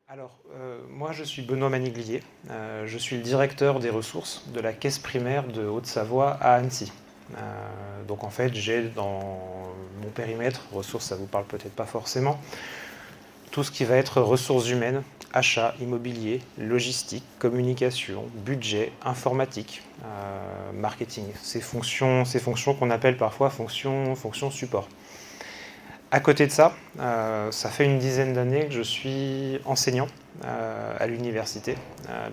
Alors, moi, je suis Benoît Maniglier. Je suis le directeur des ressources de la caisse primaire de Haute-Savoie à Annecy. Donc, en fait, j'ai dans mon périmètre, ressources, ça vous parle peut-être pas forcément, tout ce qui va être ressources humaines, achats, immobilier, logistique, communication, budget, informatique, marketing. Ces fonctions qu'on appelle parfois fonctions support. À côté de ça, ça fait une dizaine d'années que je suis enseignant à l'université,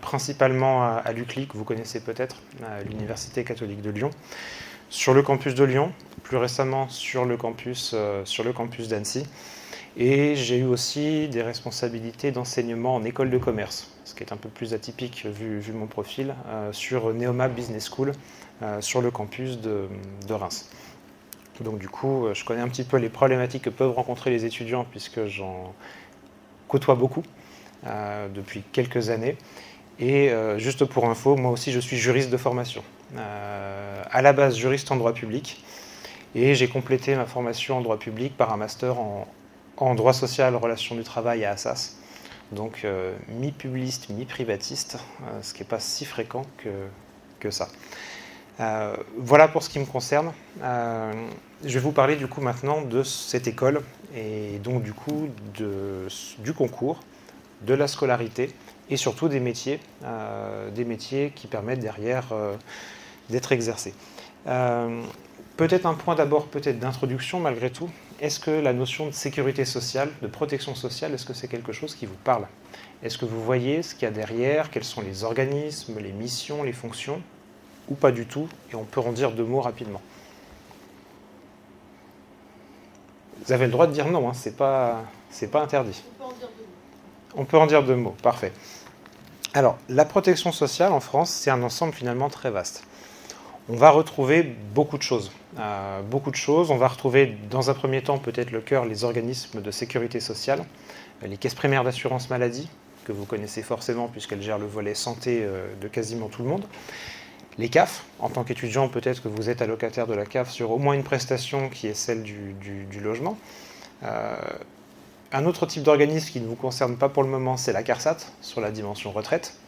principalement à l'UCLI, que vous connaissez peut-être, l'Université catholique de Lyon, sur le campus de Lyon, plus récemment sur le campus d'Annecy. Et j'ai eu aussi des responsabilités d'enseignement en école de commerce, ce qui est un peu plus atypique vu mon profil, sur Neoma Business School, sur le campus de Reims. Donc du coup, je connais un petit peu les problématiques que peuvent rencontrer les étudiants puisque j'en côtoie beaucoup depuis quelques années. Et juste pour info, moi aussi je suis juriste de formation. À la base, juriste en droit public. Et j'ai complété ma formation en droit public par un master en droit social, relations du travail à Assas. Donc mi-publiste, mi-privatiste, ce qui n'est pas si fréquent que ça. Voilà pour ce qui me concerne. Je vais vous parler du coup maintenant de cette école et donc du coup du concours, de la scolarité et surtout des métiers qui permettent derrière d'être exercés. Peut-être un point d'abord peut-être d'introduction malgré tout. Est-ce que la notion de sécurité sociale, de protection sociale, est-ce que c'est quelque chose qui vous parle? Est-ce que vous voyez ce qu'il y a derrière? Quels sont les organismes, les missions, les fonctions? Ou pas du tout, et on peut en dire deux mots rapidement. Vous avez le droit de dire non, hein, c'est pas interdit. On peut en dire deux mots, parfait. Alors, la protection sociale en France, c'est un ensemble finalement très vaste. On va retrouver beaucoup de choses. On va retrouver dans un premier temps peut-être le cœur, les organismes de sécurité sociale, les caisses primaires d'assurance maladie, que vous connaissez forcément puisqu'elles gèrent le volet santé de quasiment tout le monde. Les CAF, en tant qu'étudiant, peut-être que vous êtes allocataire de la CAF sur au moins une prestation qui est celle du logement. Un autre type d'organisme qui ne vous concerne pas pour le moment, c'est la CARSAT, sur la dimension retraite.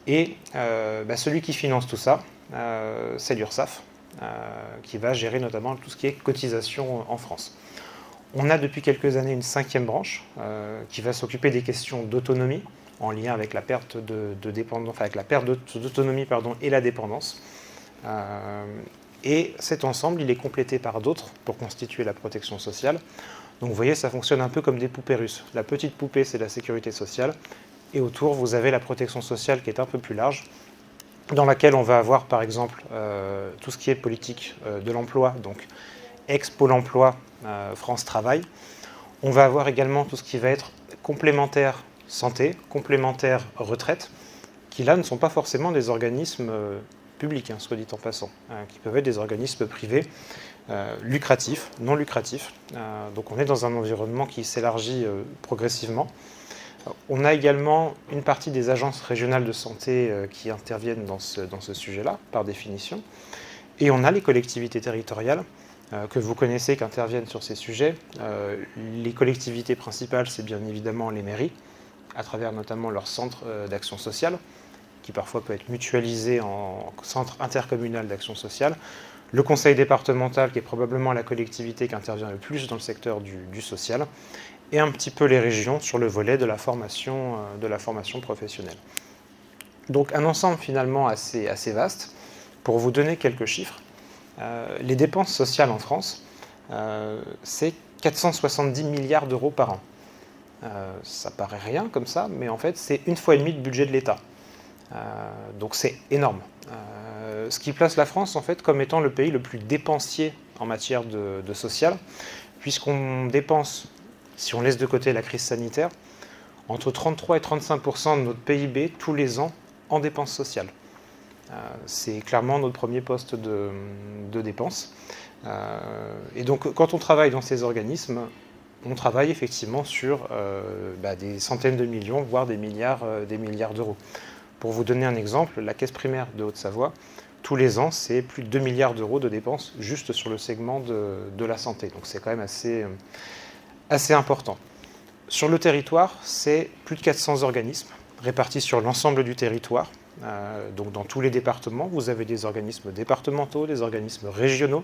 Et celui qui finance tout ça, c'est l'URSSAF, qui va gérer notamment tout ce qui est cotisation en France. On a depuis quelques années une cinquième branche qui va s'occuper des questions d'autonomie, en lien avec la perte d'autonomie et la dépendance. Et cet ensemble, il est complété par d'autres pour constituer la protection sociale. Donc vous voyez, ça fonctionne un peu comme des poupées russes. La petite poupée, c'est la sécurité sociale. Et autour, vous avez la protection sociale qui est un peu plus large, dans laquelle on va avoir par exemple tout ce qui est politique de l'emploi, donc ex-Pôle emploi, France Travail. On va avoir également tout ce qui va être complémentaire santé, complémentaire retraite, qui là ne sont pas forcément des organismes publics, soit dit en passant, qui peuvent être des organismes privés, lucratifs, non lucratifs. Donc on est dans un environnement qui s'élargit progressivement. On a également une partie des agences régionales de santé qui interviennent dans ce sujet-là, par définition. Et on a les collectivités territoriales que vous connaissez, qui interviennent sur ces sujets. Les collectivités principales, c'est bien évidemment les mairies, à travers notamment leur centre d'action sociale, qui parfois peut être mutualisé en centre intercommunal d'action sociale. Le conseil départemental, qui est probablement la collectivité qui intervient le plus dans le secteur du social, et un petit peu les régions sur le volet de la formation professionnelle. Donc un ensemble finalement assez vaste. Pour vous donner quelques chiffres, les dépenses sociales en France, c'est 470 milliards d'euros par an. Ça paraît rien comme ça, mais en fait c'est 1,5 fois le budget de l'État. Donc c'est énorme. Ce qui place la France en fait comme étant le pays le plus dépensier en matière de social, puisqu'on dépense, si on laisse de côté la crise sanitaire, entre 33 et 35% de notre PIB tous les ans en dépenses sociales. C'est clairement notre premier poste de dépenses. Et donc quand on travaille dans ces organismes, on travaille effectivement sur des centaines de millions, voire des milliards d'euros. Pour vous donner un exemple, la caisse primaire de Haute-Savoie, tous les ans, c'est plus de 2 milliards d'euros de dépenses juste sur le segment de la santé. Donc c'est quand même assez important. Sur le territoire, c'est plus de 400 organismes répartis sur l'ensemble du territoire. Donc dans tous les départements, vous avez des organismes départementaux, des organismes régionaux,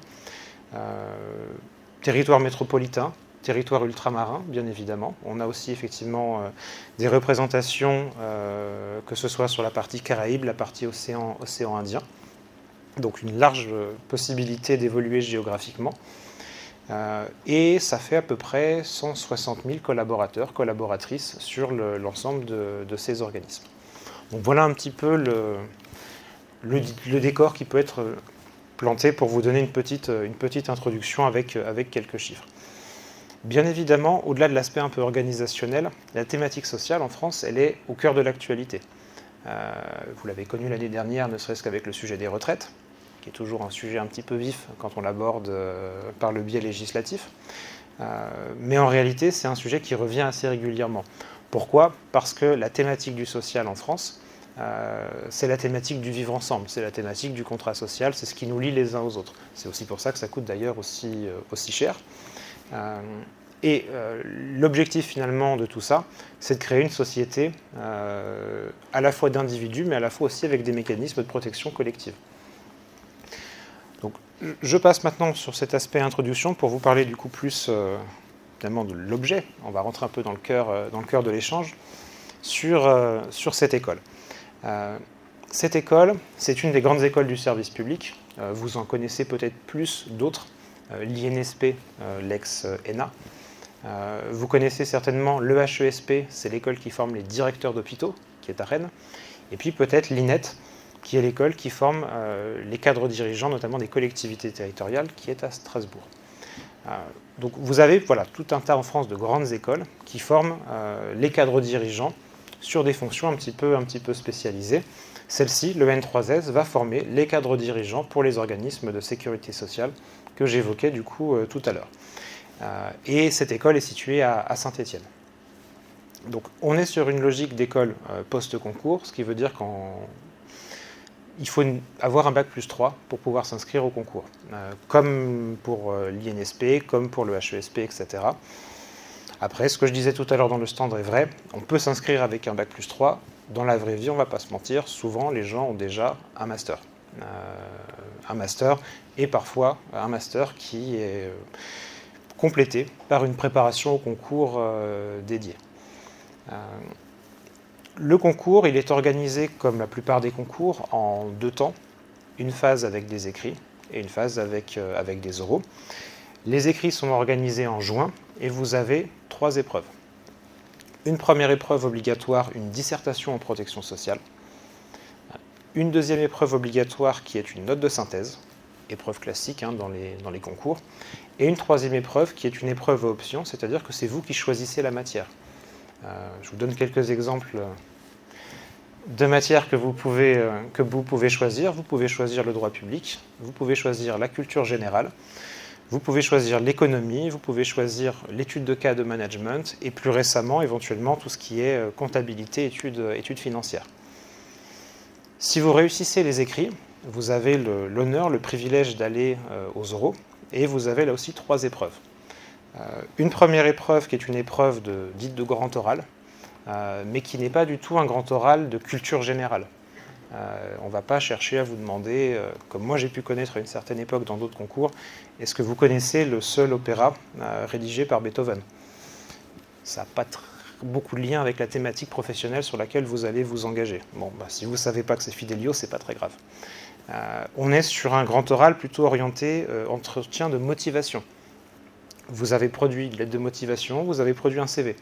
territoire métropolitain, territoire ultramarin, bien évidemment. On a aussi effectivement des représentations, que ce soit sur la partie Caraïbes, la partie océan Indien. Donc une large possibilité d'évoluer géographiquement. Et ça fait à peu près 160 000 collaborateurs, collaboratrices sur l'ensemble de ces organismes. Donc voilà un petit peu le décor qui peut être planté pour vous donner une petite introduction avec quelques chiffres. Bien évidemment, au-delà de l'aspect un peu organisationnel, la thématique sociale en France, elle est au cœur de l'actualité. Vous l'avez connu l'année dernière, ne serait-ce qu'avec le sujet des retraites, qui est toujours un sujet un petit peu vif quand on l'aborde par le biais législatif. Mais en réalité, c'est un sujet qui revient assez régulièrement. Pourquoi ? Parce que la thématique du social en France, c'est la thématique du vivre ensemble, c'est la thématique du contrat social, c'est ce qui nous lie les uns aux autres. C'est aussi pour ça que ça coûte d'ailleurs aussi cher. Et l'objectif finalement de tout ça, c'est de créer une société à la fois d'individus, mais à la fois aussi avec des mécanismes de protection collective. Donc, je passe maintenant sur cet aspect introduction pour vous parler du coup plus évidemment de l'objet. On va rentrer un peu dans le cœur de l'échange sur cette école. Cette école, c'est une des grandes écoles du service public. Vous en connaissez peut-être plus d'autres, l'INSP, l'ex-ENA. Vous connaissez certainement l'EHESP, c'est l'école qui forme les directeurs d'hôpitaux, qui est à Rennes. Et puis peut-être l'INET, qui est l'école qui forme les cadres dirigeants, notamment des collectivités territoriales, qui est à Strasbourg. Donc vous avez tout un tas en France de grandes écoles qui forment les cadres dirigeants sur des fonctions un petit peu spécialisées. Celle-ci, le N3S, va former les cadres dirigeants pour les organismes de sécurité sociale que j'évoquais du coup tout à l'heure. Et cette école est située à Saint-Étienne. Donc on est sur une logique d'école post-concours, ce qui veut dire qu'il faut avoir un bac plus 3 pour pouvoir s'inscrire au concours, comme pour l'INSP, comme pour le HESP, etc. Après, ce que je disais tout à l'heure dans le stand est vrai, on peut s'inscrire avec un bac plus 3. Dans la vraie vie, on ne va pas se mentir, souvent les gens ont déjà un master. Et parfois un master qui est complété par une préparation au concours dédié. Le concours, il est organisé, comme la plupart des concours, en 2 temps. Une phase avec des écrits et une phase avec des oraux. Les écrits sont organisés en juin et vous avez 3 épreuves. Une première épreuve obligatoire, une dissertation en protection sociale. Une deuxième épreuve obligatoire qui est une note de synthèse, épreuve classique dans les concours. Et une troisième épreuve qui est une épreuve à option, c'est-à-dire que c'est vous qui choisissez la matière. Je vous donne quelques exemples de matières que vous pouvez choisir. Vous pouvez choisir le droit public, vous pouvez choisir la culture générale, vous pouvez choisir l'économie, vous pouvez choisir l'étude de cas de management et plus récemment, éventuellement, tout ce qui est comptabilité, études financières. Si vous réussissez les écrits, vous avez l'honneur, le privilège d'aller aux oraux et vous avez là aussi 3 épreuves. Une première épreuve qui est une épreuve dite de grand oral, mais qui n'est pas du tout un grand oral de culture générale. On ne va pas chercher à vous demander, comme moi j'ai pu connaître à une certaine époque dans d'autres concours, est-ce que vous connaissez le seul opéra rédigé par Beethoven ? Ça n'a pas beaucoup de lien avec la thématique professionnelle sur laquelle vous allez vous engager. Bon, si vous ne savez pas que c'est Fidelio, ce n'est pas très grave. On est sur un grand oral plutôt orienté entretien de motivation. Vous avez produit une lettre de motivation, vous avez produit un CV.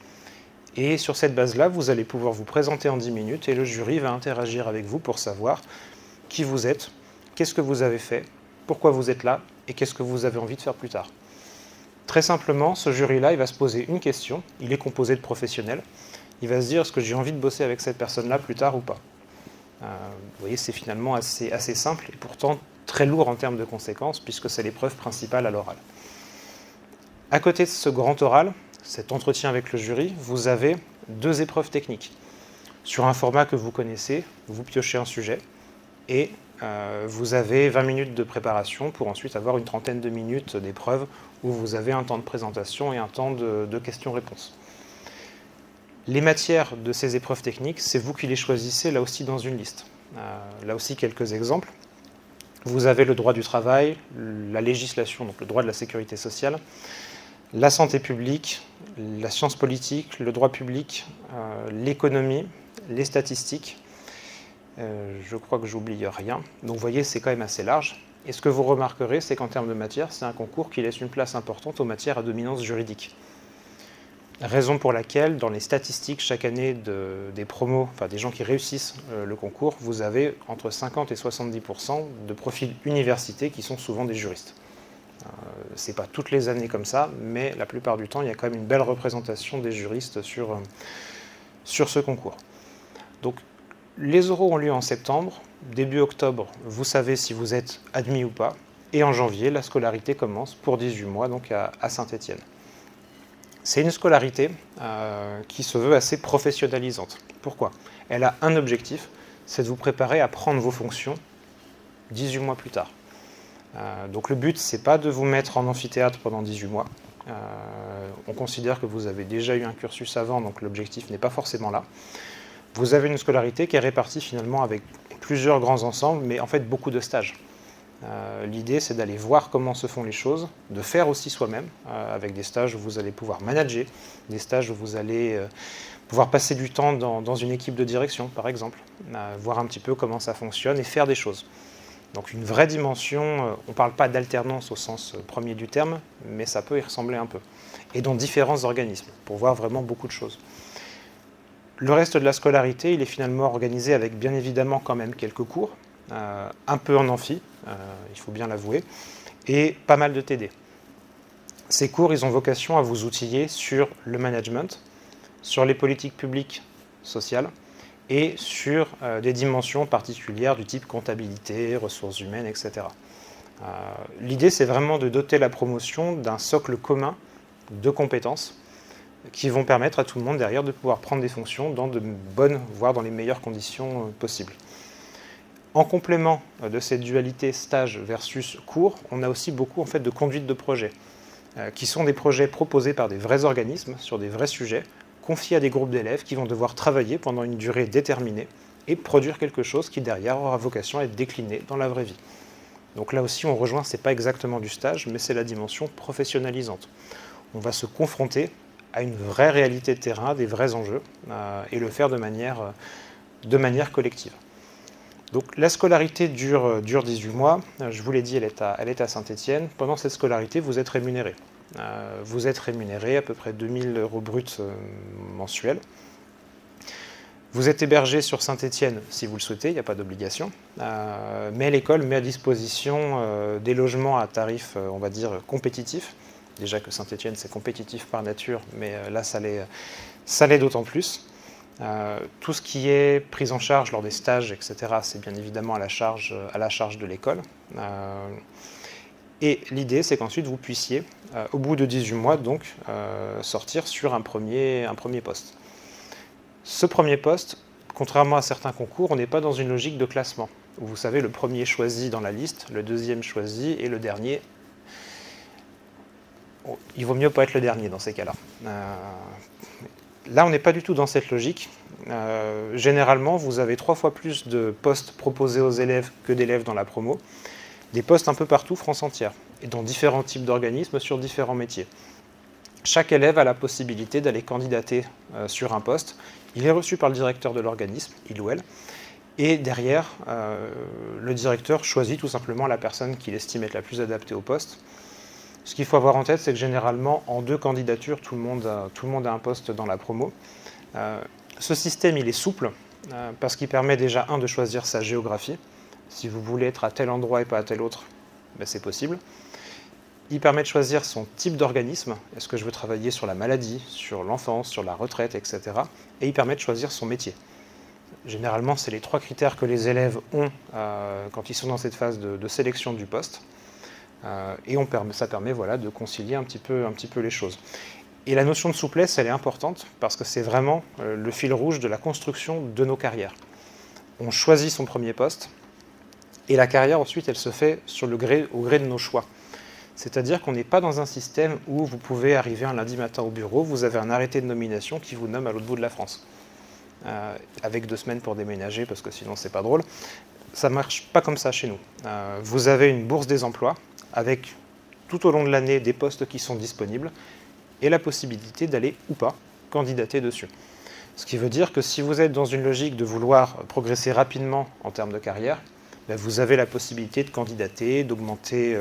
Et sur cette base-là, vous allez pouvoir vous présenter en 10 minutes et le jury va interagir avec vous pour savoir qui vous êtes, qu'est-ce que vous avez fait, pourquoi vous êtes là et qu'est-ce que vous avez envie de faire plus tard. Très simplement, ce jury-là, il va se poser une question, il est composé de professionnels, il va se dire est-ce que j'ai envie de bosser avec cette personne-là plus tard ou pas. Vous voyez, c'est finalement assez simple et pourtant très lourd en termes de conséquences puisque c'est l'épreuve principale à l'oral. À côté de ce grand oral, cet entretien avec le jury, vous avez 2 épreuves techniques. Sur un format que vous connaissez, vous piochez un sujet et vous avez 20 minutes de préparation pour ensuite avoir une trentaine de minutes d'épreuve où vous avez un temps de présentation et un temps de questions-réponses. Les matières de ces épreuves techniques, c'est vous qui les choisissez là aussi dans une liste. Là aussi quelques exemples. Vous avez le droit du travail, la législation, donc le droit de la sécurité sociale, la santé publique, la science politique, le droit public, l'économie, les statistiques. Je crois que j'oublie rien. Donc vous voyez, c'est quand même assez large. Et ce que vous remarquerez, c'est qu'en termes de matière, c'est un concours qui laisse une place importante aux matières à dominance juridique. Raison pour laquelle, dans les statistiques chaque année des promos, enfin des gens qui réussissent le concours, vous avez entre 50 et 70% de profils universités qui sont souvent des juristes. Ce n'est pas toutes les années comme ça, mais la plupart du temps, il y a quand même une belle représentation des juristes sur ce concours. Donc, les oraux ont lieu en septembre. Début octobre, vous savez si vous êtes admis ou pas. Et en janvier, la scolarité commence pour 18 mois, donc à Saint-Étienne. C'est une scolarité qui se veut assez professionnalisante. Pourquoi ? Elle a un objectif, c'est de vous préparer à prendre vos fonctions 18 mois plus tard. Donc le but, ce n'est pas de vous mettre en amphithéâtre pendant 18 mois. On considère que vous avez déjà eu un cursus avant, donc l'objectif n'est pas forcément là. Vous avez une scolarité qui est répartie finalement avec plusieurs grands ensembles, mais en fait beaucoup de stages. L'idée, c'est d'aller voir comment se font les choses, de faire aussi soi-même, avec des stages où vous allez pouvoir manager, des stages où vous allez pouvoir passer du temps dans une équipe de direction, par exemple, voir un petit peu comment ça fonctionne et faire des choses. Donc une vraie dimension, on ne parle pas d'alternance au sens premier du terme, mais ça peut y ressembler un peu. Et dans différents organismes, pour voir vraiment beaucoup de choses. Le reste de la scolarité, il est finalement organisé avec bien évidemment quand même quelques cours, un peu en amphi, il faut bien l'avouer, et pas mal de TD. Ces cours, ils ont vocation à vous outiller sur le management, sur les politiques publiques sociales, et sur des dimensions particulières du type comptabilité, ressources humaines, etc. L'idée, c'est vraiment de doter la promotion d'un socle commun de compétences qui vont permettre à tout le monde derrière de pouvoir prendre des fonctions dans de bonnes, voire dans les meilleures conditions possibles. En complément de cette dualité stage versus cours, on a aussi beaucoup en fait, de conduite de projets, qui sont des projets proposés par des vrais organismes sur des vrais sujets, confiés à des groupes d'élèves qui vont devoir travailler pendant une durée déterminée et produire quelque chose qui derrière aura vocation à être décliné dans la vraie vie. Donc là aussi on rejoint, ce n'est pas exactement du stage, mais c'est la dimension professionnalisante. On va se confronter à une vraie réalité de terrain, des vrais enjeux, et le faire de manière collective. Donc la scolarité dure 18 mois, je vous l'ai dit, elle est à Saint-Étienne. Pendant cette scolarité, vous êtes rémunéré. Vous êtes rémunéré à peu près 2000 € bruts mensuels. Vous êtes hébergé sur Saint-Étienne si vous le souhaitez, il n'y a pas d'obligation. Mais l'école met à disposition des logements à tarif, on va dire, compétitif. Déjà que Saint-Étienne, c'est compétitif par nature, mais là, ça l'est d'autant plus. Tout ce qui est prise en charge lors des stages, etc., c'est bien évidemment à la charge de l'école. Et l'idée, c'est qu'ensuite, vous puissiez, au bout de 18 mois, donc, sortir sur un premier poste. Ce premier poste, contrairement à certains concours, on n'est pas dans une logique de classement, où vous savez, le premier choisi dans la liste, le deuxième choisi, et le dernier... Il vaut mieux pas être le dernier dans ces cas-là. Là, on n'est pas du tout dans cette logique. Généralement, vous avez 3 fois plus de postes proposés aux élèves que d'élèves dans la promo. Des postes un peu partout, France entière, et dans différents types d'organismes sur différents métiers. Chaque élève a la possibilité d'aller candidater sur un poste. Il est reçu par le directeur de l'organisme, il ou elle, et derrière, le directeur choisit tout simplement la personne qu'il estime être la plus adaptée au poste. Ce qu'il faut avoir en tête, c'est que généralement, en 2 candidatures, tout le monde a un poste dans la promo. Ce système, il est souple, parce qu'il permet déjà, de choisir sa géographie. Si vous voulez être à tel endroit et pas à tel autre, ben c'est possible. Il permet de choisir son type d'organisme. Est-ce que je veux travailler sur la maladie, sur l'enfance, sur la retraite, etc. Et il permet de choisir son métier. Généralement, c'est les 3 critères que les élèves ont quand ils sont dans cette phase de sélection du poste. Et ça permet voilà, de concilier un petit peu les choses. Et la notion de souplesse, elle est importante parce que c'est vraiment le fil rouge de la construction de nos carrières. On choisit son premier poste et la carrière ensuite, elle se fait au gré de nos choix. C'est-à-dire qu'on n'est pas dans un système où vous pouvez arriver un lundi matin au bureau, vous avez un arrêté de nomination qui vous nomme à l'autre bout de la France, avec 2 semaines pour déménager, parce que sinon c'est pas drôle. Ça ne marche pas comme ça chez nous. Vous avez une bourse des emplois, avec tout au long de l'année des postes qui sont disponibles, et la possibilité d'aller ou pas candidater dessus. Ce qui veut dire que si vous êtes dans une logique de vouloir progresser rapidement en termes de carrière, vous avez la possibilité de candidater, d'augmenter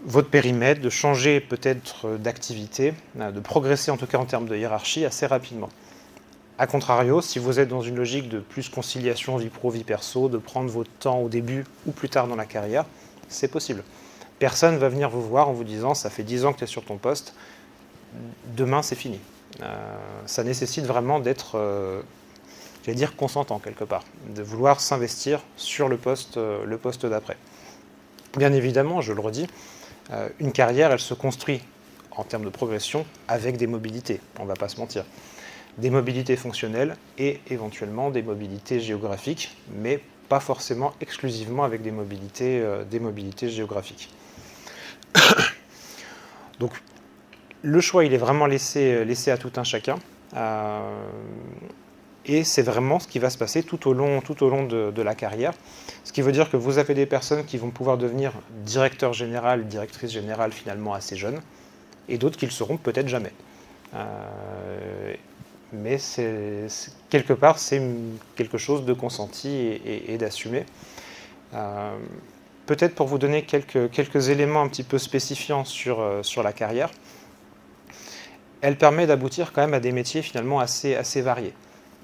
votre périmètre, de changer peut-être d'activité, de progresser en tout cas en termes de hiérarchie assez rapidement. A contrario, si vous êtes dans une logique de plus conciliation vie pro, vie perso, de prendre votre temps au début ou plus tard dans la carrière, c'est possible. Personne ne va venir vous voir en vous disant « ça fait 10 ans que tu es sur ton poste, demain c'est fini ». Ça nécessite vraiment d'être, j'allais dire, consentant quelque part, de vouloir s'investir sur le poste d'après. Bien évidemment, je le redis, une carrière, elle se construit en termes de progression avec des mobilités, on ne va pas se mentir. Des mobilités fonctionnelles et éventuellement des mobilités géographiques, mais pas forcément exclusivement avec des mobilités géographiques. Donc, le choix, il est vraiment laissé à tout un chacun. Et c'est vraiment ce qui va se passer tout au long de la carrière. Ce qui veut dire que vous avez des personnes qui vont pouvoir devenir directeur général, directrice générale finalement assez jeunes, et d'autres qui le seront peut-être jamais. Mais quelque part, c'est quelque chose de consenti et d'assumé. Peut-être pour vous donner quelques éléments un petit peu spécifiants sur la carrière, elle permet d'aboutir quand même à des métiers finalement assez variés.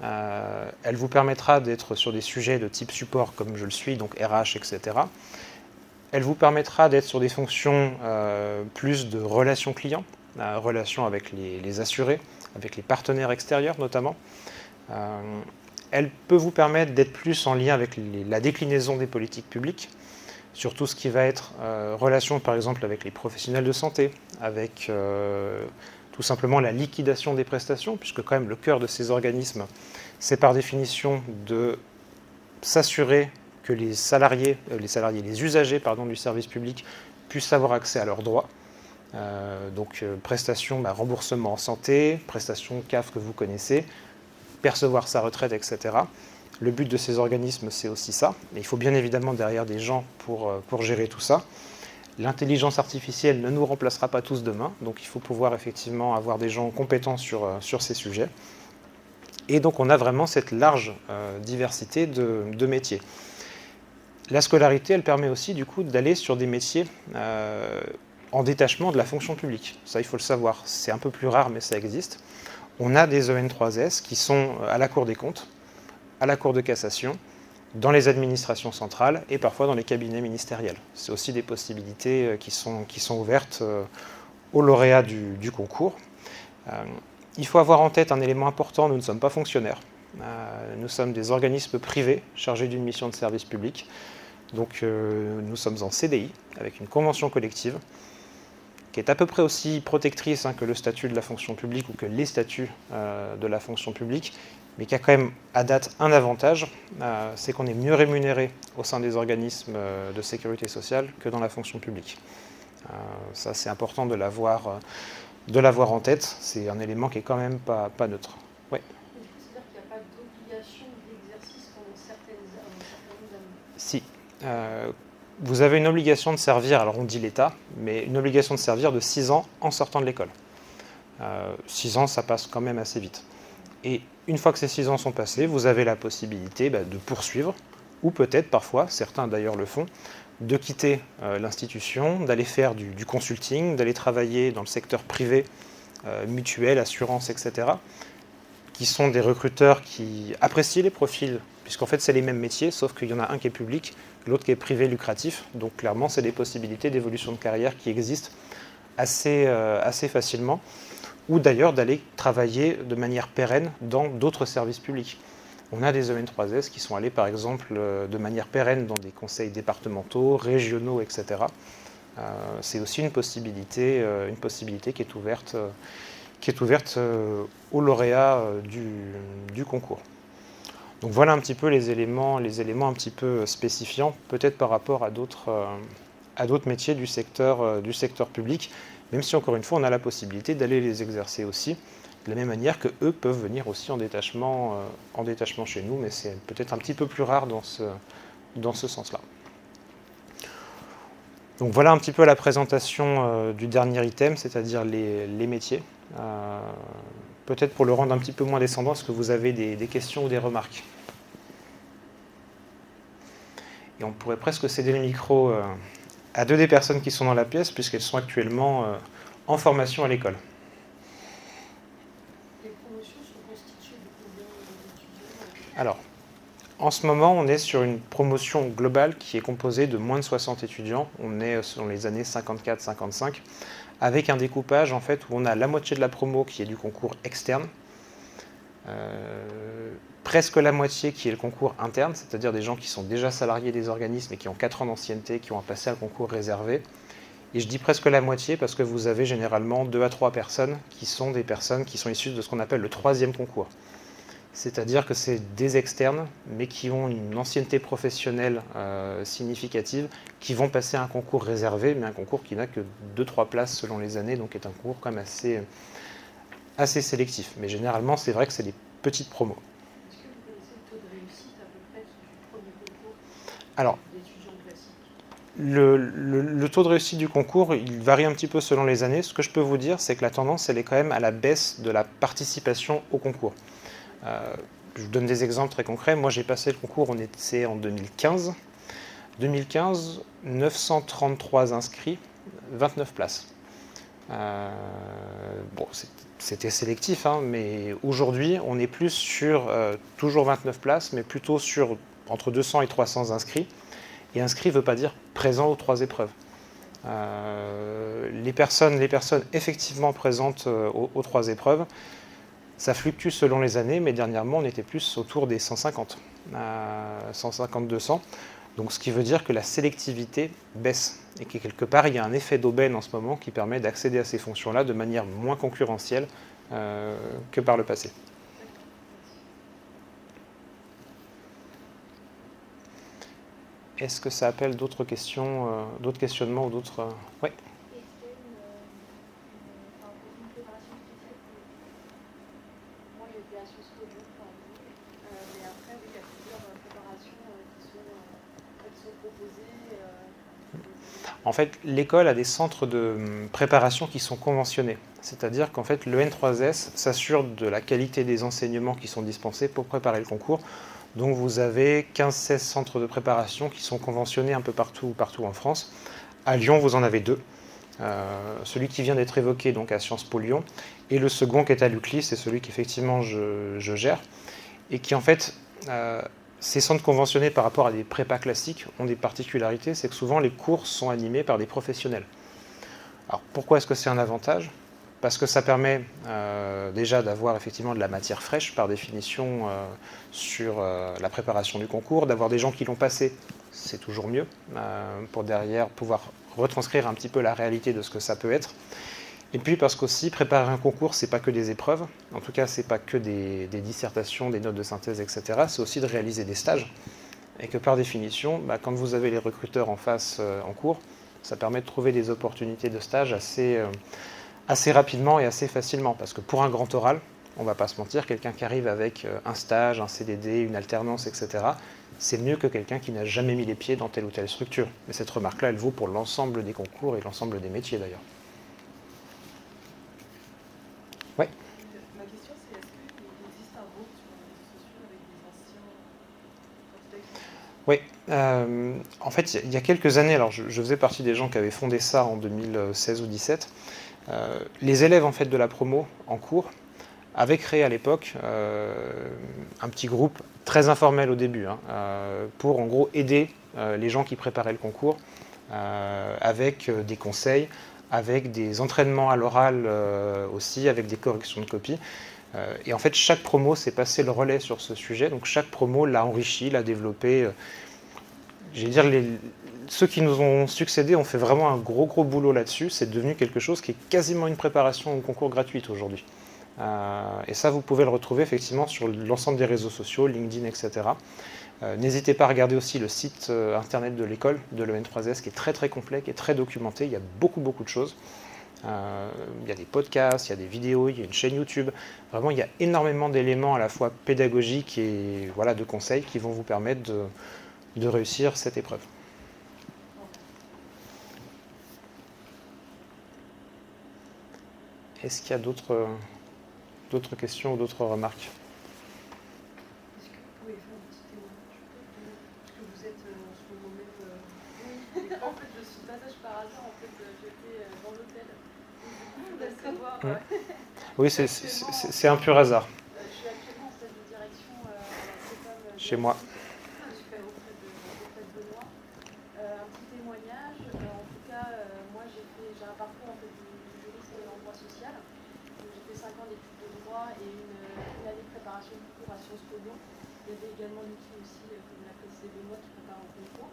Elle vous permettra d'être sur des sujets de type support comme je le suis, donc RH, etc. Elle vous permettra d'être sur des fonctions plus de relations clients, relations avec les assurés, avec les partenaires extérieurs notamment. Elle peut vous permettre d'être plus en lien avec la déclinaison des politiques publiques, sur tout ce qui va être relation par exemple avec les professionnels de santé, avec tout simplement la liquidation des prestations, puisque quand même le cœur de ces organismes, c'est par définition de s'assurer que les usagers du service public puissent avoir accès à leurs droits. Donc prestations, remboursement en santé, prestations CAF que vous connaissez, percevoir sa retraite, etc. Le but de ces organismes, c'est aussi ça. Mais il faut bien évidemment derrière des gens pour gérer tout ça. L'intelligence artificielle ne nous remplacera pas tous demain, donc il faut pouvoir effectivement avoir des gens compétents sur ces sujets. Et donc on a vraiment cette large diversité de métiers. La scolarité, elle permet aussi du coup d'aller sur des métiers en détachement de la fonction publique. Ça, il faut le savoir. C'est un peu plus rare, mais ça existe. On a des EN3S qui sont à la Cour des comptes, à la Cour de cassation, dans les administrations centrales et parfois dans les cabinets ministériels. C'est aussi des possibilités qui sont ouvertes aux lauréats du concours. Il faut avoir en tête un élément important, nous ne sommes pas fonctionnaires. Nous sommes des organismes privés chargés d'une mission de service public. Donc nous sommes en CDI avec une convention collective qui est à peu près aussi protectrice que le statut de la fonction publique ou que les statuts de la fonction publique, mais qui a quand même à date un avantage, c'est qu'on est mieux rémunéré au sein des organismes de sécurité sociale que dans la fonction publique. Ça, c'est important de l'avoir en tête. C'est un élément qui est quand même pas neutre. Ouais. C'est-à-dire qu'il n'y a pas d'obligation d'exercice pendant certaines années. Si. Vous avez une obligation de servir, alors on dit l'État, mais une obligation de servir de 6 ans en sortant de l'école. 6 ans, ça passe quand même assez vite. Et une fois que ces 6 ans sont passés, vous avez la possibilité de poursuivre, ou peut-être parfois, certains d'ailleurs le font, de quitter l'institution, d'aller faire du consulting, d'aller travailler dans le secteur privé, mutuel, assurance, etc., qui sont des recruteurs qui apprécient les profils, puisqu'en fait c'est les mêmes métiers, sauf qu'il y en a un qui est public, l'autre qui est privé lucratif. Donc clairement, c'est des possibilités d'évolution de carrière qui existent assez facilement, ou d'ailleurs d'aller travailler de manière pérenne dans d'autres services publics. On a des EN3S qui sont allés par exemple de manière pérenne dans des conseils départementaux, régionaux, etc. C'est aussi une possibilité qui est ouverte aux lauréats du concours. Donc voilà un petit peu les éléments un petit peu spécifiants, peut-être par rapport à d'autres à d'autres métiers du secteur public, même si encore une fois on a la possibilité d'aller les exercer aussi, de la même manière que eux peuvent venir aussi en détachement chez nous, mais c'est peut-être un petit peu plus rare dans ce sens-là. Donc voilà un petit peu la présentation du dernier item, c'est-à-dire les métiers. Peut-être pour le rendre un petit peu moins descendant, est-ce que vous avez des questions ou des remarques? Et on pourrait presque céder le micro à deux des personnes qui sont dans la pièce, puisqu'elles sont actuellement en formation à l'école. Les promotions sont constituées de combien d'étudiants? Alors, en ce moment, on est sur une promotion globale qui est composée de moins de 60 étudiants. On est selon les années 54-55, avec un découpage en fait où on a la moitié de la promo qui est du concours externe, presque la moitié qui est le concours interne, c'est-à-dire des gens qui sont déjà salariés des organismes et qui ont 4 ans d'ancienneté, qui ont à passer un concours réservé. Et je dis presque la moitié parce que vous avez généralement 2 à 3 personnes qui sont des personnes qui sont issues de ce qu'on appelle le 3e concours. C'est-à-dire que c'est des externes, mais qui ont une ancienneté professionnelle significative, qui vont passer un concours réservé, mais un concours qui n'a que 2-3 places selon les années, donc est un concours quand même assez sélectif. Mais généralement, c'est vrai que c'est des petites promos. Est-ce que vous connaissez le taux de réussite à peu près du premier concours Alors, d'étudiants classiques? le taux de réussite du concours, il varie un petit peu selon les années. Ce que je peux vous dire, c'est que la tendance, elle est quand même à la baisse de la participation au concours. Je vous donne des exemples très concrets. Moi, j'ai passé le concours, on était en 2015. 2015, 933 inscrits, 29 places. Bon, c'était sélectif, hein, mais aujourd'hui, on est plus sur toujours 29 places, mais plutôt sur entre 200 et 300 inscrits. Et inscrit ne veut pas dire présent aux 3 épreuves. Les personnes effectivement présentes aux 3 épreuves, ça fluctue selon les années, mais dernièrement, on était plus autour des 150, 150-200. Donc, ce qui veut dire que la sélectivité baisse et que quelque part, il y a un effet d'aubaine en ce moment qui permet d'accéder à ces fonctions-là de manière moins concurrentielle que par le passé. Est-ce que ça appelle d'autres questions, d'autres questionnements ou d'autres... Oui. En fait, l'école a des centres de préparation qui sont conventionnés. C'est-à-dire qu'en fait, le N3S s'assure de la qualité des enseignements qui sont dispensés pour préparer le concours. Donc vous avez 15-16 centres de préparation qui sont conventionnés un peu partout en France. À Lyon, vous en avez 2. Celui qui vient d'être évoqué donc à Sciences Po Lyon, et le second qui est à l'UCLI, c'est celui qu'effectivement je gère, et qui en fait... ces centres conventionnés par rapport à des prépas classiques ont des particularités, c'est que souvent les cours sont animés par des professionnels. Alors pourquoi est-ce que c'est un avantage? Parce que ça permet déjà d'avoir effectivement de la matière fraîche par définition sur la préparation du concours, d'avoir des gens qui l'ont passé, c'est toujours mieux, pour derrière pouvoir retranscrire un petit peu la réalité de ce que ça peut être. Et puis parce qu'aussi, préparer un concours, c'est pas que des épreuves, en tout cas, c'est pas que des dissertations, des notes de synthèse, etc. C'est aussi de réaliser des stages. Et que par définition, quand vous avez les recruteurs en face en cours, ça permet de trouver des opportunités de stage assez rapidement et assez facilement. Parce que pour un grand oral, on va pas se mentir, quelqu'un qui arrive avec un stage, un CDD, une alternance, etc., c'est mieux que quelqu'un qui n'a jamais mis les pieds dans telle ou telle structure. Et cette remarque-là, elle vaut pour l'ensemble des concours et l'ensemble des métiers d'ailleurs. Oui. Ma question, c'est est-ce qu'il existe un groupe sur les réseaux sociaux avec des anciens candidats? Oui. En fait, il y a quelques années, alors je faisais partie des gens qui avaient fondé ça en 2016 ou 2017. Les élèves en fait, de la promo en cours avaient créé à l'époque un petit groupe très informel au début, pour en gros aider les gens qui préparaient le concours avec des conseils, avec des entraînements à l'oral aussi, avec des corrections de copie. Et en fait, chaque promo s'est passé le relais sur ce sujet, donc chaque promo l'a enrichi, l'a développé. Je vais dire, ceux qui nous ont succédé ont fait vraiment un gros boulot là-dessus. C'est devenu quelque chose qui est quasiment une préparation au concours gratuite aujourd'hui. Et ça, vous pouvez le retrouver effectivement sur l'ensemble des réseaux sociaux, LinkedIn, etc. N'hésitez pas à regarder aussi le site internet de l'école de l'EN3S qui est très très complet, qui est très documenté, il y a beaucoup de choses. Il y a des podcasts, il y a des vidéos, il y a une chaîne YouTube. Vraiment, il y a énormément d'éléments à la fois pédagogiques et voilà, de conseils qui vont vous permettre de réussir cette épreuve. Est-ce qu'il y a d'autres questions ou d'autres remarques? Est-ce que vous pouvez faire un petit témoignage parce que vous êtes en ce moment même En fait, je suis passage par hasard. En fait, j'étais dans l'hôtel. Donc, du coup, je voulais D'accord. savoir. Oui, c'est un pur hasard. Je suis actuellement en stage de direction à la CEPAM Chez moi. auprès de Benoît. Un petit témoignage. En tout cas, moi, j'ai un parcours en fait, du juriste en droit social. Donc, j'ai fait 5 ans d'études de droit et une année de préparation de concours à Sciences Po Lyon. Il y avait également Lucie aussi, comme l'a précisé Benoît, qui prépare un concours.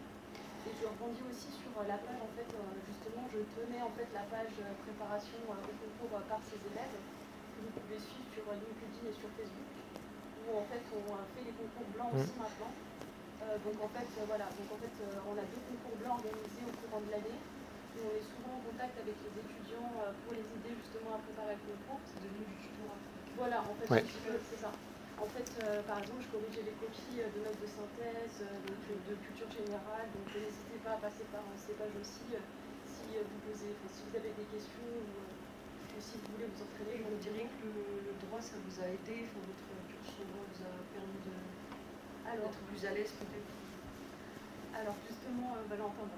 Et je rebondis aussi sur la page, en fait, justement, je tenais en fait la page préparation au concours par ses élèves, que vous pouvez suivre sur LinkedIn et sur Facebook, où en fait on fait les concours blancs aussi maintenant. Donc en fait, voilà, on a 2 concours blancs organisés au courant de l'année, et on est souvent en contact avec les étudiants pour les aider justement à préparer le concours. C'est devenu du tutorat. Voilà, en fait, Ouais. c'est ça. En fait, par exemple, je corrigeais les copies de notes de synthèse, de culture générale, donc n'hésitez pas à passer par ces pages aussi si vous avez des questions ou si vous voulez vous entraîner. Et vous diriez que le droit, ça vous a aidé, votre cursus en droit vous a permis d'être plus à l'aise peut-être? Alors justement, Valentin,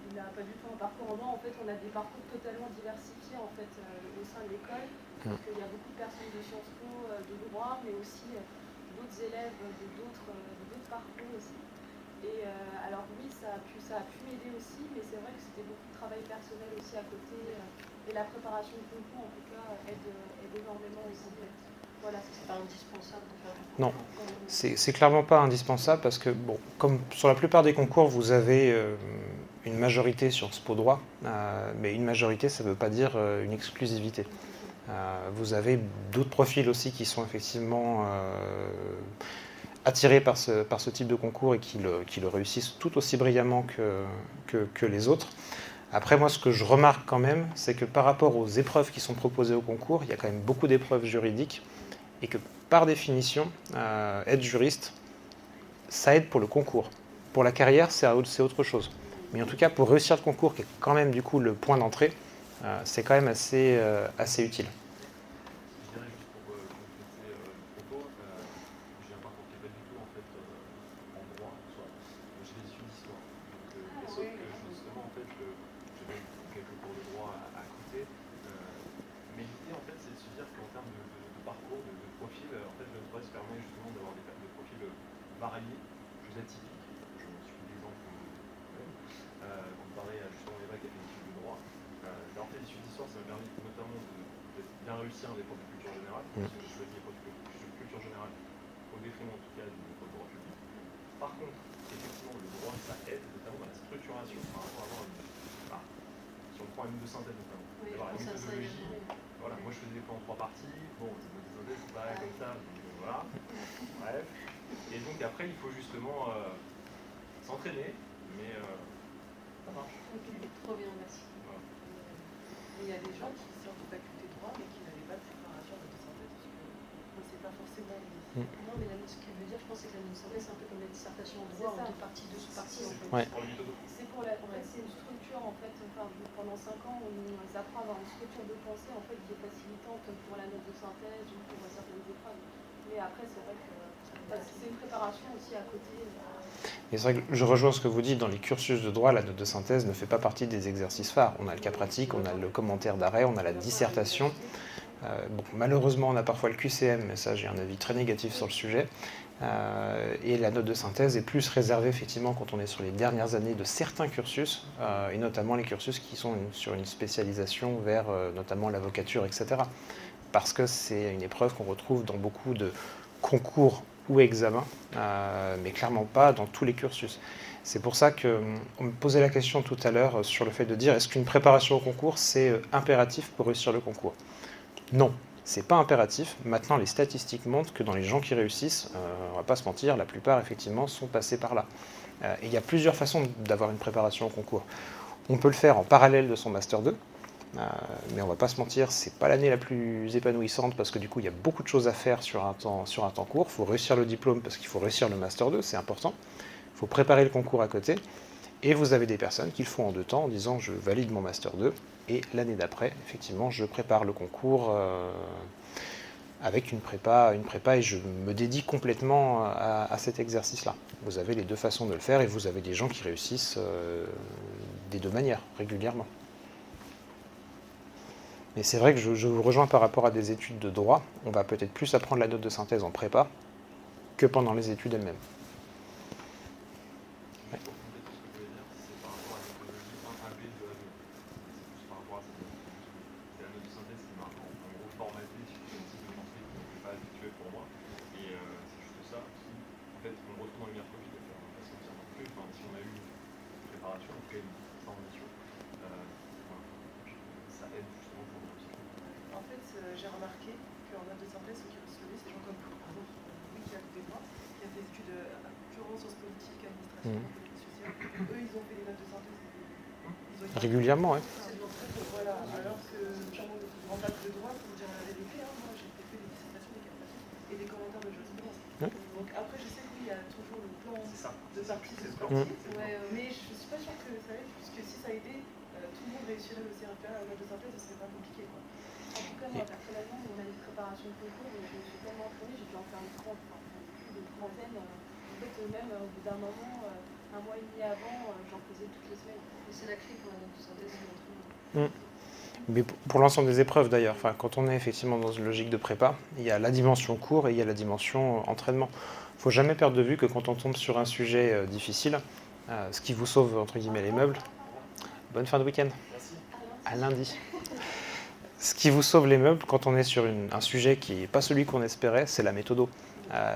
il n'a pas du tout un parcours en droit. En fait, on a des parcours totalement diversifiés en fait, au sein de l'école. Parce qu'il y a beaucoup de personnes de Sciences Po, de droit, mais aussi d'autres élèves de d'autres parcours aussi. Et alors oui, ça a pu m'aider aussi, mais c'est vrai que c'était beaucoup de travail personnel aussi à côté. Et la préparation de concours, en tout cas, aide énormément aussi. Voilà, C'est pas indispensable de faire du Non, concours. c'est clairement pas indispensable parce que, bon, comme sur la plupart des concours, vous avez une majorité sur Sciences Po droit, mais une majorité, ça ne veut pas dire une exclusivité. Vous avez d'autres profils aussi qui sont effectivement attirés par ce type de concours et qui le réussissent tout aussi brillamment que les autres. Après, moi, ce que je remarque quand même, c'est que par rapport aux épreuves qui sont proposées au concours, il y a quand même beaucoup d'épreuves juridiques et que par définition, être juriste, ça aide pour le concours. Pour la carrière, c'est autre chose. Mais en tout cas, pour réussir le concours, qui est quand même du coup le point d'entrée, c'est quand même assez utile. Je dirais juste pour compléter le propos, j'ai un parcours qui n'est pas du tout en fait en droit, soit j'ai des études d'histoire. Sauf que justement en fait je donne quelques cours de droit à côté. Mais l'idée en fait c'est de se dire qu'en termes de parcours, de profil, en fait le droit se permet justement d'avoir des profils variés, plus atypiques. Je suis l'exemple comparé à justement Eva qui a fait des études de droit. D'avoir fait des études d'histoire, ça m'a permis notamment de bien réussir des profs de culture générale, parce que j'ai choisi les profs de culture générale au détriment en tout cas du droit public. Par contre, effectivement, le droit, ça aide notamment dans la structuration par rapport à avoir si on prend une de synthèse notamment, Oui, d'avoir une ça méthodologie. Voilà, moi je faisais des plans en 3 parties, bon, une synthèse, c'est pas comme ça, donc voilà, bref. Et donc après, il faut justement s'entraîner, mais ça marche. Ok, trop bien, merci. Voilà. Il y a des gens qui sortent de faculté de droit mais qui n'avaient pas de préparation de synthèse parce que c'est pas forcément Non, mais ce qu'elle veut dire, je pense, c'est que la synthèse, c'est un peu comme la dissertation en droit, en 2 parties, 2 sous-parties. En fait. Ouais. Pour le méthode. C'est une structure en fait, pendant 5 ans on apprend à avoir une structure de pensée en fait qui est facilitante pour la note de synthèse ou pour certaines épreuves. Mais après c'est vrai que c'est une préparation aussi à côté. Et c'est vrai que je rejoins ce que vous dites, dans les cursus de droit, la note de synthèse ne fait pas partie des exercices phares. On a le cas pratique, on a le commentaire d'arrêt, on a la dissertation. Bon, malheureusement, on a parfois le QCM, mais ça, j'ai un avis très négatif sur le sujet. Et la note de synthèse est plus réservée, effectivement, quand on est sur les dernières années de certains cursus, et notamment les cursus qui sont sur une spécialisation vers notamment l'avocature, etc. Parce que c'est une épreuve qu'on retrouve dans beaucoup de concours ou examens, mais clairement pas dans tous les cursus. C'est pour ça qu'on me posait la question tout à l'heure sur le fait de dire est-ce qu'une préparation au concours, c'est impératif pour réussir le concours ? Non, C'est pas impératif. Maintenant, les statistiques montrent que dans les gens qui réussissent, on va pas se mentir, la plupart effectivement sont passés par là. Et il y a plusieurs façons d'avoir une préparation au concours. On peut le faire en parallèle de son Master 2, mais on va pas se mentir, c'est pas l'année la plus épanouissante parce que du coup il y a beaucoup de choses à faire sur un temps court. Il faut réussir le diplôme parce qu'il faut réussir le Master 2, c'est important. Il faut préparer le concours à côté. Et vous avez des personnes qui le font en 2 temps en disant je valide mon Master 2 et l'année d'après, effectivement, je prépare le concours avec une prépa et je me dédie complètement à cet exercice-là. Vous avez les 2 façons de le faire et vous avez des gens qui réussissent des 2 manières, régulièrement. Mais c'est vrai que je vous rejoins par rapport à des études de droit. On va peut-être plus apprendre la note de synthèse en prépa que pendant les études elles-mêmes. En fait, j'ai remarqué qu'en note de synthèse, ceux qui recevaient, c'est des gens comme vous, pardon, oui, qui a côté de moi, qui a fait des études purement sciences politiques, administration, politique sociale. Eux, ils ont fait des notes de synthèse. Ils ont été Régulièrement, oui. voilà, alors que en bac de droit, pour dire la vérité, moi j'ai fait des dissertations, des captations et des commentaires de jurisprudence. Donc après, je sais qu'il y a toujours le plan de partie de sportif, mais je ne suis pas sûre que ça aide, puisque si ça a aidé, tout le monde réussirait le CRPA, la note de synthèse, ce serait pas compliqué, quoi. En tout cas, moi, personnellement, mon année de préparation de concours, je me suis tellement entraînée, j'ai dû en faire plus de trentaine. En fait, même au bout d'un moment, un mois et demi avant, j'en faisais toutes les semaines. Et c'est la clé pour la note de synthèse, c'est l'entraînement. Mais pour l'ensemble des épreuves d'ailleurs, enfin, quand on est effectivement dans une logique de prépa, il y a la dimension cours et il y a la dimension entraînement. Il ne faut jamais perdre de vue que quand on tombe sur un sujet difficile, ce qui vous sauve entre guillemets les meubles, bonne fin de week-end, à lundi. Ce qui vous sauve les meubles quand on est sur un sujet qui n'est pas celui qu'on espérait, c'est la méthodo.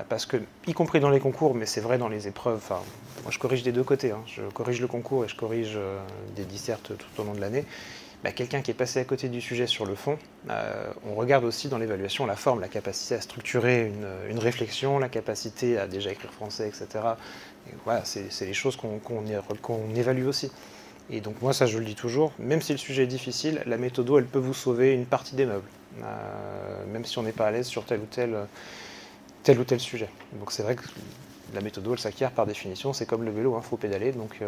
Parce que, y compris dans les concours, mais c'est vrai dans les épreuves, moi je corrige des 2 côtés, je corrige le concours et je corrige des dissertes tout au long de l'année. Quelqu'un qui est passé à côté du sujet sur le fond, on regarde aussi dans l'évaluation la forme, la capacité à structurer une réflexion, la capacité à déjà écrire français, etc. Et voilà, c'est les choses qu'on évalue aussi. Et donc moi ça je le dis toujours, même si le sujet est difficile, la méthodo elle peut vous sauver une partie des meubles, même si on n'est pas à l'aise sur tel ou tel sujet. Donc c'est vrai que la méthodo elle s'acquiert par définition, c'est comme le vélo, faut pédaler, donc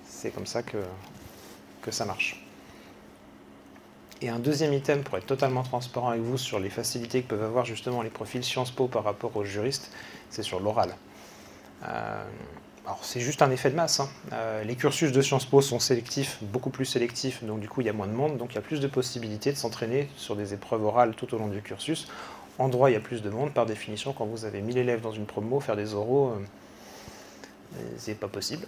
c'est comme ça que ça marche. Et un deuxième item pour être totalement transparent avec vous sur les facilités que peuvent avoir justement les profils Sciences Po par rapport aux juristes, c'est sur l'oral. Alors c'est juste un effet de masse. Les cursus de Sciences Po sont sélectifs, beaucoup plus sélectifs, donc du coup il y a moins de monde, donc il y a plus de possibilités de s'entraîner sur des épreuves orales tout au long du cursus. En droit, il y a plus de monde, par définition, quand vous avez 1000 élèves dans une promo, faire des oraux, c'est pas possible.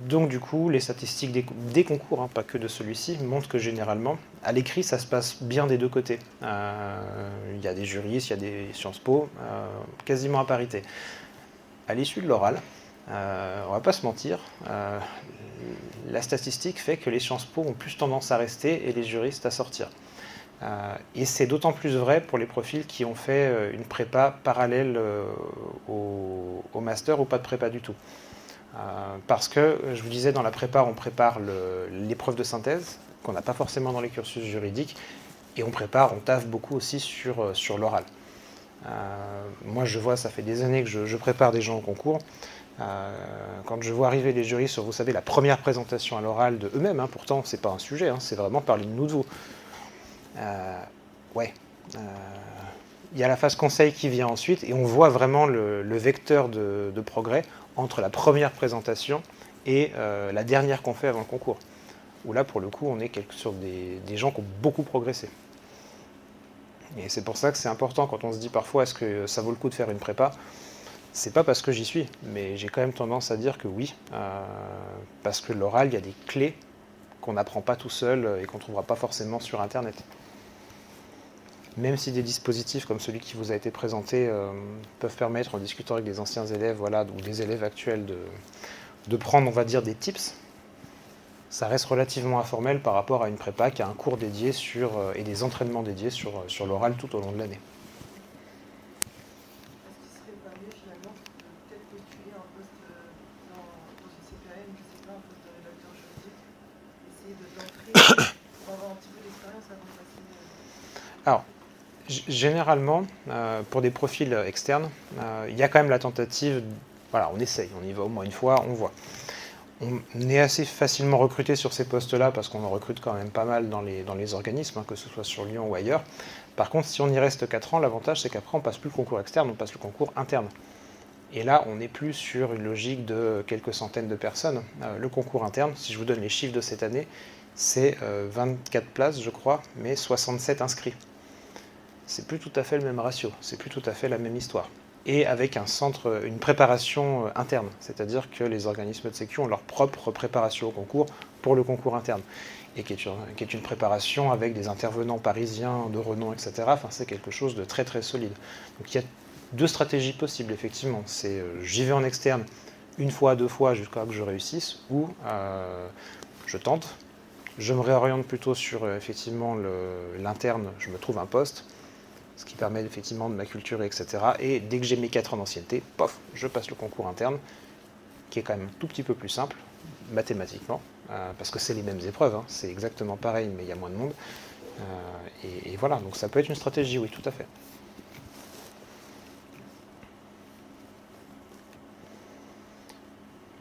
Donc du coup, les statistiques des concours, pas que de celui-ci, montrent que généralement, à l'écrit, ça se passe bien des 2 côtés. Il y a des juristes, il y a des Sciences Po, quasiment à parité. À l'issue de l'oral, on va pas se mentir, la statistique fait que les Sciences Po ont plus tendance à rester et les juristes à sortir. Et c'est d'autant plus vrai pour les profils qui ont fait une prépa parallèle au master ou pas de prépa du tout. Parce que, je vous disais, dans la prépa, on prépare l'épreuve de synthèse, qu'on n'a pas forcément dans les cursus juridiques, et on taffe beaucoup aussi sur l'oral. Moi, je vois, ça fait des années que je prépare des gens au concours. Quand je vois arriver les juristes sur, vous savez, la première présentation à l'oral de eux-mêmes, pourtant, c'est pas un sujet, c'est vraiment parler de nous de vous. Il y a la phase conseil qui vient ensuite et on voit vraiment le vecteur de progrès entre la première présentation et la dernière qu'on fait avant le concours. Où là, pour le coup, on est sur des gens qui ont beaucoup progressé. Et c'est pour ça que c'est important quand on se dit parfois est-ce que ça vaut le coup de faire une prépa. C'est pas parce que j'y suis, mais j'ai quand même tendance à dire que oui, parce que l'oral, il y a des clés qu'on n'apprend pas tout seul et qu'on ne trouvera pas forcément sur Internet. Même si des dispositifs comme celui qui vous a été présenté peuvent permettre, en discutant avec des anciens élèves, ou des élèves actuels, de prendre, on va dire, des tips, ça reste relativement informel par rapport à une prépa qui a un cours dédié et des entraînements dédiés sur l'oral tout au long de l'année. Est-ce qu'il serait pas mieux finalement de peut-être postuler un poste dans une CPAM, je sais pas, un poste de rédacteur juridique, essayer d'entrer pour avoir un petit peu d'expérience avant de passer. Alors, généralement, pour des profils externes, il y a quand même la tentative, voilà, on essaye, on y va au moins une fois, on voit. On est assez facilement recruté sur ces postes-là parce qu'on en recrute quand même pas mal dans les organismes, hein, que ce soit sur Lyon ou ailleurs. Par contre, si on y reste 4 ans, l'avantage c'est qu'après on passe plus le concours externe, on passe le concours interne. Et là, on n'est plus sur une logique de quelques centaines de personnes. Le concours interne, si je vous donne les chiffres de cette année, c'est 24 places, je crois, mais 67 inscrits. C'est plus tout à fait le même ratio, c'est plus tout à fait la même histoire. Et avec une préparation interne, c'est-à-dire que les organismes de sécu ont leur propre préparation au concours pour le concours interne, et qui est une préparation avec des intervenants parisiens de renom, etc. Enfin, c'est quelque chose de très très solide. Donc il y a 2 stratégies possibles, effectivement. C'est j'y vais en externe 1 fois, 2 fois jusqu'à ce que je réussisse, ou je tente, je me réoriente plutôt sur effectivement l'interne, je me trouve un poste, ce qui permet effectivement de m'acculturer, etc. Et dès que j'ai mes 4 ans d'ancienneté, pof, je passe le concours interne, qui est quand même un tout petit peu plus simple, mathématiquement, parce que c'est les mêmes épreuves, hein, c'est exactement pareil, mais il y a moins de monde. Et voilà, donc ça peut être une stratégie, oui, tout à fait.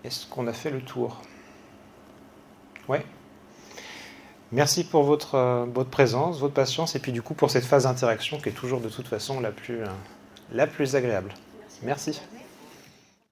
Est-ce qu'on a fait le tour? Ouais. Merci pour votre présence, votre patience, et puis du coup pour cette phase d'interaction qui est toujours de toute façon la plus agréable. Merci.